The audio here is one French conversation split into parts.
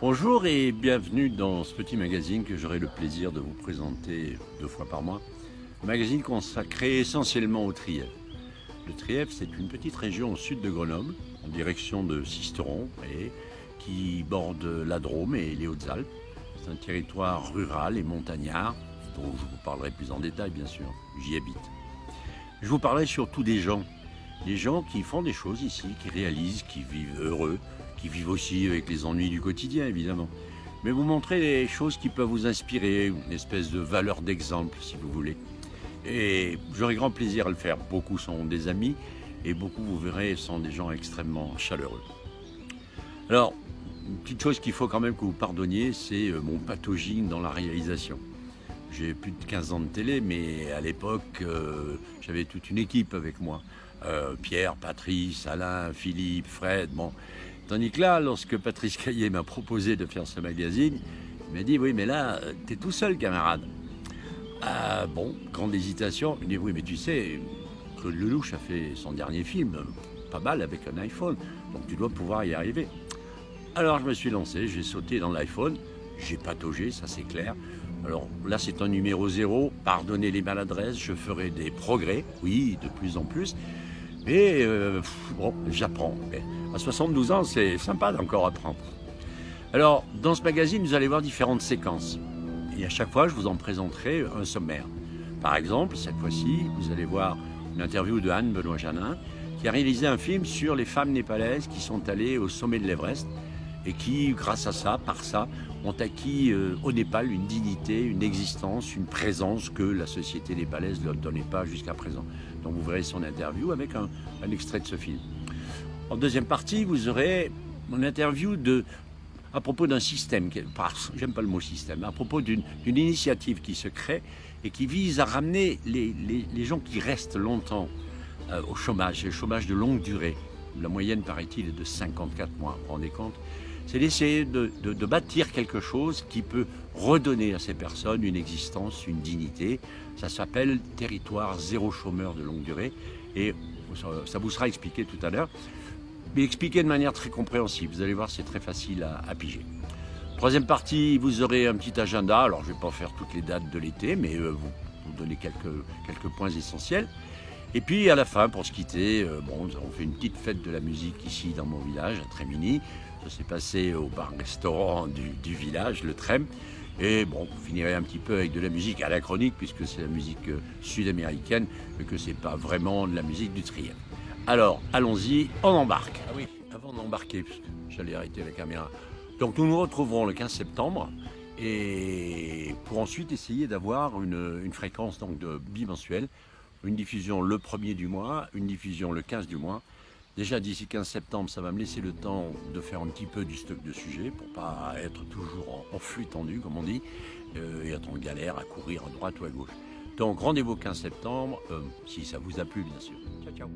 Bonjour et bienvenue dans ce petit magazine que j'aurai le plaisir de vous présenter 2 fois par mois. Un magazine consacré essentiellement au Trièves. Le Trièves, c'est une petite région au sud de Grenoble, en direction de Sisteron, et qui borde la Drôme et les Hautes-Alpes. C'est un territoire rural et montagnard, dont je vous parlerai plus en détail bien sûr, j'y habite. Je vous parlerai surtout des gens qui font des choses ici, qui réalisent, qui vivent heureux, qui vivent aussi avec les ennuis du quotidien évidemment. Mais vous montrer des choses qui peuvent vous inspirer, une espèce de valeur d'exemple si vous voulez. Et j'aurai grand plaisir à le faire. Beaucoup sont des amis et beaucoup, vous verrez, sont des gens extrêmement chaleureux. Alors, une petite chose qu'il faut quand même que vous pardonniez, c'est mon pataugeing dans la réalisation. J'ai plus de 15 ans de télé, mais à l'époque, j'avais toute une équipe avec moi. Pierre, Patrice, Alain, Philippe, Fred, bon. Tandis que là, lorsque Patrice Caillé m'a proposé de faire ce magazine, il m'a dit « Oui, mais là, t'es tout seul, camarade. » Ah bon, grande hésitation. Il me dit « Oui, mais tu sais, Claude Lelouch a fait son dernier film, pas mal, avec un iPhone, donc tu dois pouvoir y arriver. » Alors je me suis lancé, j'ai sauté dans l'iPhone, j'ai pataugé, ça c'est clair. Alors là c'est un numéro 0, pardonnez les maladresses, je ferai des progrès, oui, de plus en plus. Mais bon, j'apprends. À 72 ans, c'est sympa d'encore apprendre. Alors, dans ce magazine, vous allez voir différentes séquences. Et à chaque fois, je vous en présenterai un sommaire. Par exemple, cette fois-ci, vous allez voir une interview de Anne Benoît-Janin, qui a réalisé un film sur les femmes népalaises qui sont allées au sommet de l'Everest et qui, grâce à ça, par ça, ont acquis au Népal une dignité, une existence, une présence que la société népalaise ne leur donnait pas jusqu'à présent. Donc vous verrez son interview avec un extrait de ce film. En deuxième partie, vous aurez mon interview à propos d'un système, j'aime pas le mot système, à propos d'une initiative qui se crée et qui vise à ramener les gens qui restent longtemps au chômage, le chômage de longue durée. La moyenne, paraît-il, est de 54 mois, vous vous rendez compte ? C'est d'essayer de bâtir quelque chose qui peut redonner à ces personnes une existence, une dignité. Ça s'appelle Territoire zéro chômeur de longue durée et ça vous sera expliqué tout à l'heure, mais expliqué de manière très compréhensible. Vous allez voir, c'est très facile à piger. Troisième partie, vous aurez un petit agenda. Alors, je ne vais pas faire toutes les dates de l'été, mais vous donner quelques points essentiels. Et puis à la fin, pour se quitter, on fait une petite fête de la musique ici dans mon village, à Trémini. Ça s'est passé au bar-restaurant du village, le Trem. Et bon, vous finirez un petit peu avec de la musique anachronique, puisque c'est la musique sud-américaine, mais que c'est pas vraiment de la musique du Trièves. Alors, allons-y, on embarque. Ah oui, avant d'embarquer, j'allais arrêter la caméra. Donc nous nous retrouverons le 15 septembre, et pour ensuite essayer d'avoir une fréquence donc, bimensuelle. Une diffusion le 1er du mois, une diffusion le 15 du mois. Déjà d'ici 15 septembre, ça va me laisser le temps de faire un petit peu du stock de sujets pour pas être toujours en flux tendu, comme on dit, et être en galère à courir à droite ou à gauche. Donc rendez-vous 15 septembre, si ça vous a plu bien sûr. Ciao, ciao.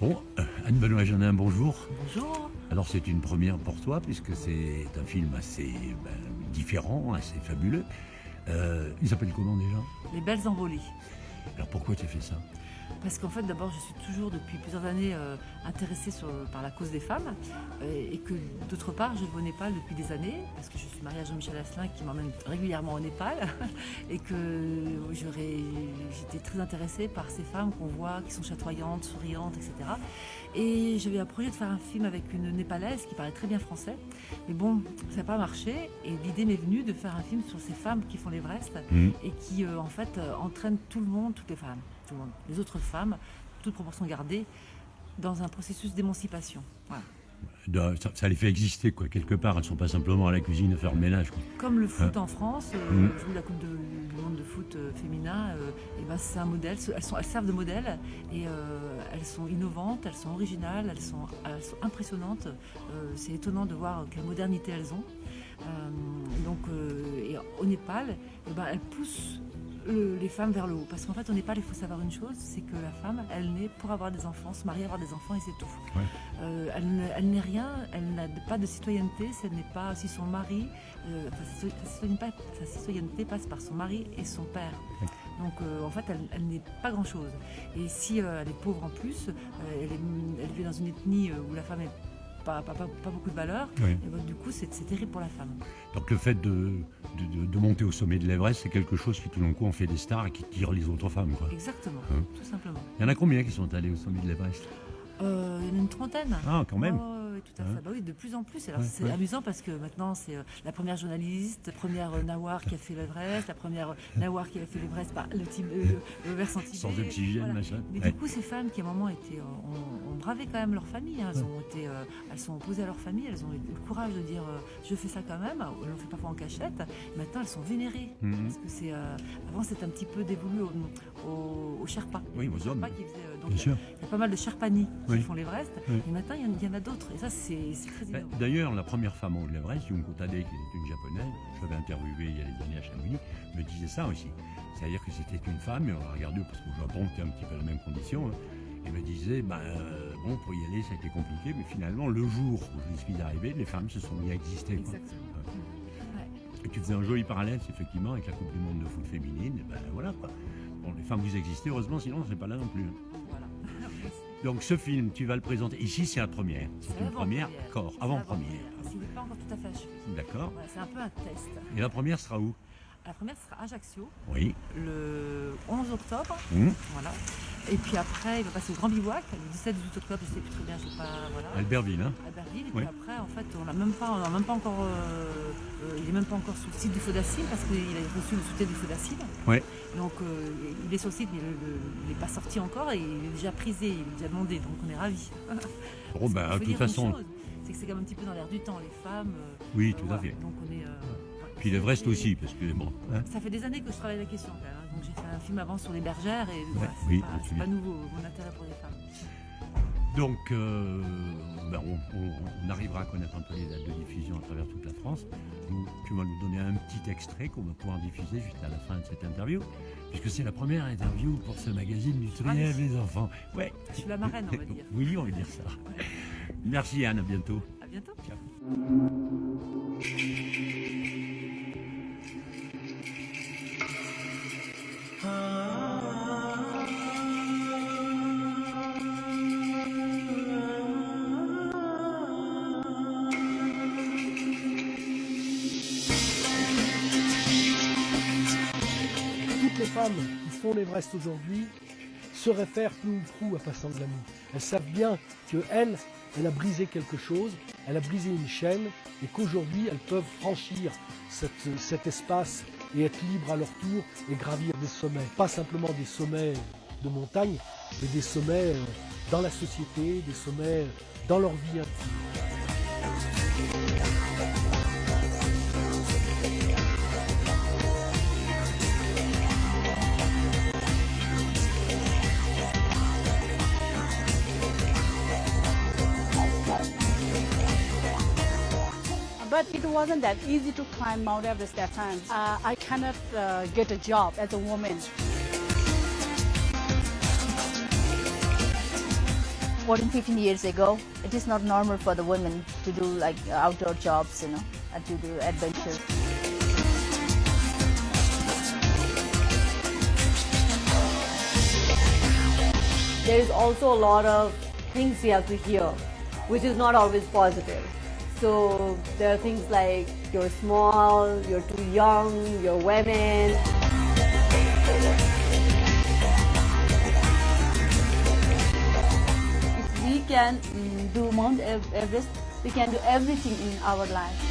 Bon, Anne Benoît-Janin, bonjour. Bonjour. Alors c'est une première pour toi puisque c'est un film assez différent, assez fabuleux. Il s'appelle comment déjà ? Les belles envolées. Alors pourquoi tu as fait ça ? Parce qu'en fait, d'abord, je suis toujours depuis plusieurs années intéressée par la cause des femmes et que d'autre part, je vais au Népal depuis des années parce que je suis mariée à Jean-Michel Asselin qui m'emmène régulièrement au Népal et que j'étais très intéressée par ces femmes qu'on voit qui sont chatoyantes, souriantes, etc. Et j'avais un projet de faire un film avec une Népalaise qui parlait très bien français, mais bon, ça n'a pas marché et l'idée m'est venue de faire un film sur ces femmes qui font l'Everest et qui en fait entraînent tout le monde, toutes les femmes. Les autres femmes, toute proportion gardée, dans un processus d'émancipation. Voilà. Ça les fait exister, quoi, quelque part. Elles ne sont pas simplement à la cuisine à faire le ménage, quoi. Comme le foot en France, joue la Coupe du monde de foot féminin, et ben c'est un modèle. Elles servent de modèle et elles sont innovantes, elles sont originales, elles sont impressionnantes. C'est étonnant de voir quelle modernité elles ont. Et au Népal, elles poussent les femmes vers le haut. Parce qu'en fait, au Népal, il faut savoir une chose, c'est que la femme, elle naît pour avoir des enfants, se marier, avoir des enfants et c'est tout. Ouais. Elle n'est rien, elle n'a pas de citoyenneté, si son mari, sa citoyenneté passe par son mari et son père. Ouais. Donc en fait, elle n'est pas grand-chose. Et si elle est pauvre en plus, elle vit dans une ethnie où la femme n'est pas beaucoup de valeur, Oui. et ben, du coup, c'est terrible pour la femme. Donc le fait de monter au sommet de l'Everest, c'est quelque chose qui tout d'un coup en fait des stars et qui tire les autres femmes, quoi. Exactement, tout simplement. Il y en a combien qui sont allés au sommet de l'Everest? Il y en a une trentaine. Ah, quand même. Oui, tout à fait. Ouais. Bah oui, de plus en plus. Alors, Ouais, c'est ouais. amusant parce que maintenant, c'est la première journaliste, la première Nawar qui a fait l'Everest, la première Nawar qui a fait l'Everest par le versant Tibet. Sans oxygène, Voilà. machin. Mais Ouais. du coup, ces femmes qui, à un moment, ont bravé quand même leur famille. Hein. Elles sont opposées à leur famille. Elles ont eu le courage de dire je fais ça quand même. Elles l'ont fait parfois en cachette. Maintenant, elles sont vénérées. Mhm. Parce que avant, c'était un petit peu dévolu aux Sherpas. Oui, aux hommes. Qui faisaient, donc, Bien sûr. il y a pas mal de Sherpanis qui Oui. font l'Everest. Oui. Et maintenant, il y en a d'autres. Et ça, c'est très innovant. D'ailleurs, la première femme en haut de l'Everest, Junko Tade, qui était une japonaise, je l'avais interviewée il y a des années à Chamonix, me disait ça aussi. C'est-à-dire que c'était une femme, et on l'a regardé parce qu'au Japon, c'était un petit peu la même condition. Hein, et me disait, bon, pour y aller, ça a été compliqué, mais finalement, le jour où je suis arrivé, les femmes se sont mis à exister. Quoi. Exactement. Ouais. Et tu faisais un joli parallèle, effectivement, avec la Coupe du Monde de foot féminine. Et ben voilà, quoi. Bon, les femmes, vous existez, heureusement, sinon, on ne serait pas là non plus. Voilà. Donc, ce film, tu vas le présenter. Ici, c'est la première. C'est une première, d'accord, avant-première. Il n'est pas encore tout à fait achevé. D'accord. Voilà, c'est un peu un test. Et la première sera où? La première sera à Ajaccio, Oui. le 11 octobre. Mmh. Voilà. Et puis après, il va passer au Grand Bivouac, le 17-18 octobre, je ne sais plus très bien, je sais pas. Voilà. Albertville, hein? À Berlin. Et Oui. puis après, en fait, on n'a même pas encore. Il n'est même pas encore sur le site du Feu d'Acide parce qu'il a reçu le soutien du Feu d'Acide. Oui. Donc il est sur le site, mais il n'est pas sorti encore et il est déjà prisé, il est déjà demandé, donc on est ravis. Bon, ben, Il faut de toute dire une façon, chose, c'est que c'est quand même un petit peu dans l'air du temps, les femmes. oui, tout à voilà. fait. Donc on est. Puis l'Everest aussi, parce que bon. Hein? Ça fait des années que je travaille la question quand même. Hein. Donc j'ai fait un film avant sur les bergères et voilà, oui, c'est pas nouveau mon intérêt pour les femmes. Donc, on arrivera à connaître un peu les dates de diffusion à travers toute la France. Tu vas nous donner un petit extrait qu'on va pouvoir diffuser juste à la fin de cette interview, puisque c'est la première interview pour ce magazine du Trièves, les enfants. Ouais. Je suis la marraine, on va dire. Oui, on va dire ça. Ouais. Merci Anne, à bientôt. À bientôt. Ciao. Toutes les femmes qui font l'Everest aujourd'hui se réfèrent peu ou prou à Passanglamou. Elles savent bien qu'elle a brisé quelque chose, elle a brisé une chaîne et qu'aujourd'hui elles peuvent franchir cet espace et être libres à leur tour et gravir des sommets. Pas simplement des sommets de montagne, mais des sommets dans la société, des sommets dans leur vie intime. But it wasn't that easy to climb Mount Everest that time. I cannot get a job as a woman. 14, 15 years ago, it is not normal for the women to do like outdoor jobs, and to do adventures. There is also a lot of things you have to hear, which is not always positive. So there are things like you're small, you're too young, you're women. If we can do Mount Everest, we can do everything in our life.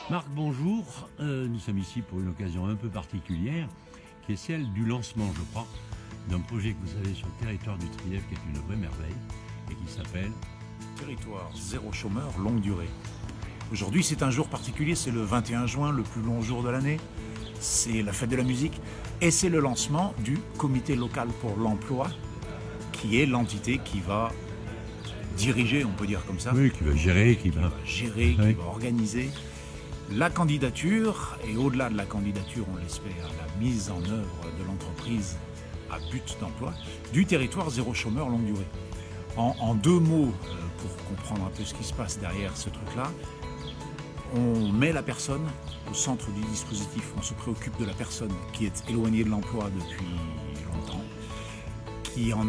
Marc, bonjour. Nous sommes ici pour une occasion un peu particulière, qui est celle du lancement, je crois, d'un projet que vous avez sur le territoire du Trièves, qui est une vraie merveille, et qui s'appelle Territoire zéro chômeur, longue durée. Aujourd'hui, c'est un jour particulier, c'est le 21 juin, le plus long jour de l'année. C'est la fête de la musique et c'est le lancement du comité local pour l'emploi, qui est l'entité qui va diriger, on peut dire comme ça, oui, qui va gérer, qui va gérer, Oui. qui va organiser la candidature et au-delà de la candidature, on l'espère, la mise en œuvre de l'entreprise à but d'emploi du territoire zéro chômeur longue durée. En deux mots, pour comprendre un peu ce qui se passe derrière ce truc-là, on met la personne au centre du dispositif, on se préoccupe de la personne qui est éloignée de l'emploi depuis longtemps, qui en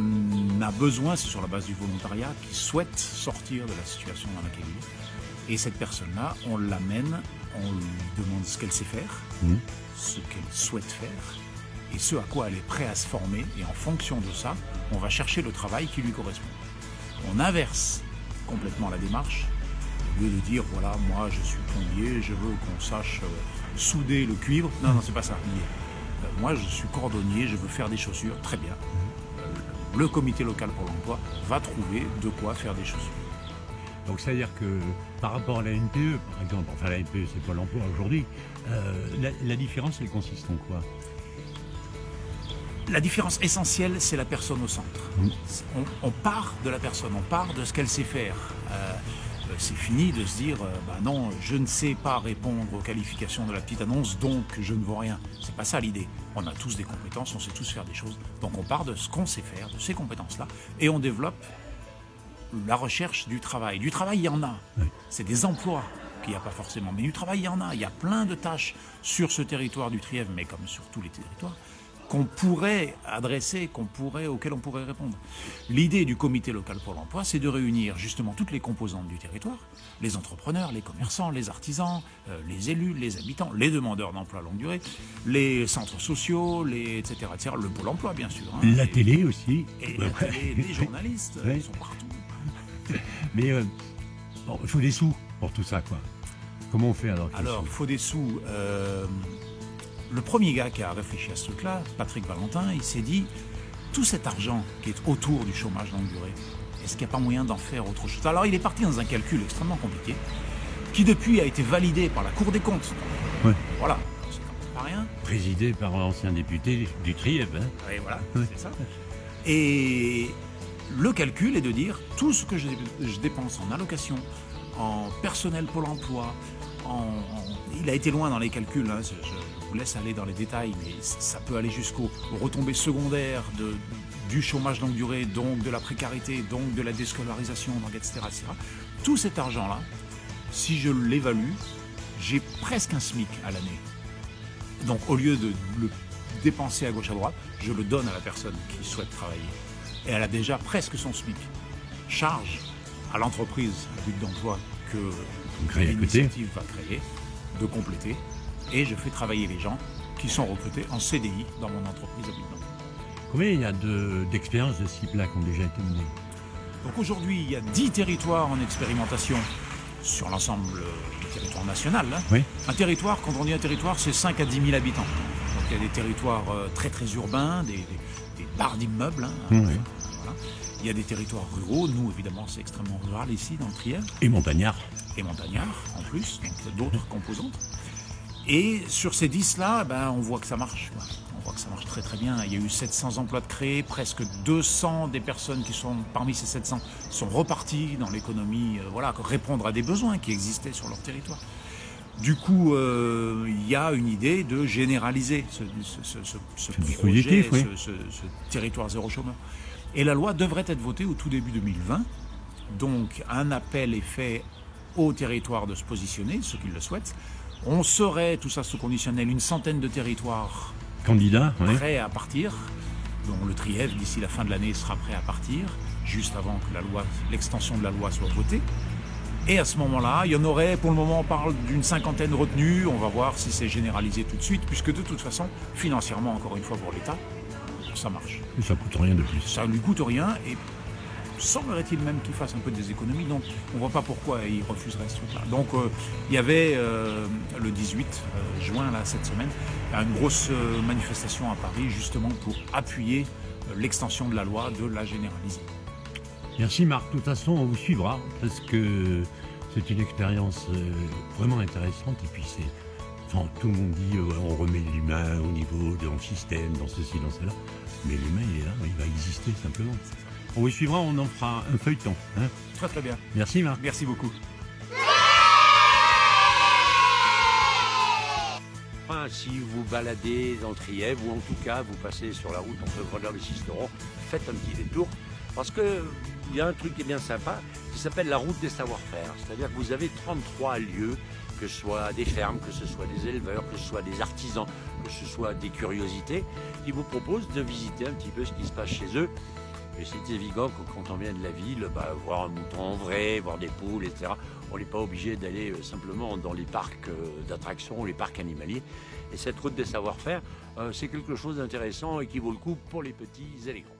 a besoin, c'est sur la base du volontariat, qui souhaite sortir de la situation dans laquelle il est. Et cette personne-là, on l'amène, on lui demande ce qu'elle sait faire, ce qu'elle souhaite faire, et ce à quoi elle est prête à se former. Et en fonction de ça, on va chercher le travail qui lui correspond. On inverse complètement la démarche. Au lieu de dire, voilà, moi je suis plombier, je veux qu'on sache souder le cuivre. Non, c'est pas ça. Moi je suis cordonnier, je veux faire des chaussures. Très bien. Le comité local pour l'emploi va trouver de quoi faire des chaussures. Donc c'est-à-dire que par rapport à la NPE, par exemple, enfin la NPE c'est pas l'emploi aujourd'hui, la différence elle consiste en quoi? La différence essentielle, c'est la personne au centre. On part de la personne, on part de ce qu'elle sait faire. C'est fini de se dire, non, je ne sais pas répondre aux qualifications de la petite annonce, donc je ne vaux rien. C'est pas ça l'idée. On a tous des compétences, on sait tous faire des choses. Donc on part de ce qu'on sait faire, de ces compétences-là, et on développe la recherche du travail. Du travail, il y en a. C'est des emplois qu'il n'y a pas forcément, mais du travail, il y en a. Il y a plein de tâches sur ce territoire du Trièves, mais comme sur tous les territoires, qu'on pourrait adresser, auxquelles on pourrait répondre. L'idée du comité local pour l'emploi, c'est de réunir justement toutes les composantes du territoire, les entrepreneurs, les commerçants, les artisans, les élus, les habitants, les demandeurs d'emploi à longue durée, les centres sociaux, etc., le pôle emploi bien sûr. La télé aussi. Et la télé, les journalistes, ils sont partout. Mais il faut des sous pour tout ça, quoi. Comment on fait alors? Alors, il faut des sous. Le premier gars qui a réfléchi à ce truc-là, Patrick Valentin, il s'est dit, tout cet argent qui est autour du chômage longue durée, est-ce qu'il n'y a pas moyen d'en faire autre chose? Alors il est parti dans un calcul extrêmement compliqué, qui depuis a été validé par la Cour des comptes. Ouais. Voilà, c'est quand même pas rien. Présidé par l'ancien député du Trièves. Et voilà, c'est ça. Et le calcul est de dire, tout ce que je dépense en allocation, en personnel Pôle emploi, il a été loin dans les calculs, hein, je vous laisse aller dans les détails, mais ça peut aller jusqu'aux retombées secondaires du chômage longue durée, donc de la précarité, donc de la déscolarisation, donc etc., etc. Tout cet argent-là, si je l'évalue, j'ai presque un SMIC à l'année. Donc au lieu de le dépenser à gauche à droite, je le donne à la personne qui souhaite travailler. Et elle a déjà presque son SMIC. Charge à l'entreprise à but d'emploi que l'initiative va créer, de compléter, et je fais travailler les gens qui sont recrutés en CDI dans mon entreprise à but d'emploi. Combien il y a d'expériences de ce type-là qui ont déjà été menées? Donc aujourd'hui, il y a 10 territoires en expérimentation sur l'ensemble du territoire national. Hein. Oui. Un territoire, quand on dit un territoire, c'est 5 à 10 000 habitants. Donc il y a des territoires très très urbains, des barres d'immeubles. Hein, oui. Voilà. Il y a des territoires ruraux, nous évidemment c'est extrêmement rural ici dans le Trièves. Et montagnards. Et montagnards en plus, donc d'autres composantes. Et sur ces 10-là, on voit que ça marche. On voit que ça marche très très bien. Il y a eu 700 emplois de créés, presque 200 des personnes qui sont parmi ces 700 sont reparties dans l'économie, répondre à des besoins qui existaient sur leur territoire. Du coup, il y a une idée de généraliser ce projet, ce territoire zéro chômeur. Et la loi devrait être votée au tout début 2020. Donc un appel est fait au territoire de se positionner, ceux qui le souhaitent. On serait, tout ça sous conditionnel, une centaine de territoires candidats prêts à partir. Donc le Trièves, d'ici la fin de l'année, sera prêt à partir, juste avant que l'extension de la loi soit votée. Et à ce moment-là, il y en aurait, pour le moment, on parle d'une cinquantaine retenues. On va voir si c'est généralisé tout de suite, puisque de toute façon, financièrement, encore une fois pour l'État, ça marche. Et ça ne coûte rien de plus. Ça ne lui coûte rien, et semblerait-il même qu'il fasse un peu des économies, donc on ne voit pas pourquoi il refuserait ce truc-là. Donc il y avait le 18 juin, là, cette semaine, une grosse manifestation à Paris, justement pour appuyer l'extension de la loi, de la généraliser. Merci Marc, de toute façon on vous suivra, parce que c'est une expérience vraiment intéressante, et puis tout le monde dit on remet l'humain au niveau de système, dans ceci, dans cela, mais l'humain il est là, il va exister simplement. On vous suivra, on en fera un feuilleton. Hein. Très très bien. Merci Marc. Merci beaucoup. Enfin, si vous baladez dans le Trièves, ou en tout cas vous passez sur la route entre Grenoble et Sisteron, faites un petit détour, parce qu'il y a un truc qui est bien sympa, qui s'appelle la route des savoir-faire. C'est-à-dire que vous avez 33 lieux, que ce soit des fermes, que ce soit des éleveurs, que ce soit des artisans, que ce soit des curiosités, qui vous proposent de visiter un petit peu ce qui se passe chez eux. Et c'est évident que quand on vient de la ville, voir un mouton en vrai, voir des poules, etc., on n'est pas obligé d'aller simplement dans les parcs d'attractions ou les parcs animaliers. Et cette route des savoir-faire, c'est quelque chose d'intéressant et qui vaut le coup pour les petits et les grands.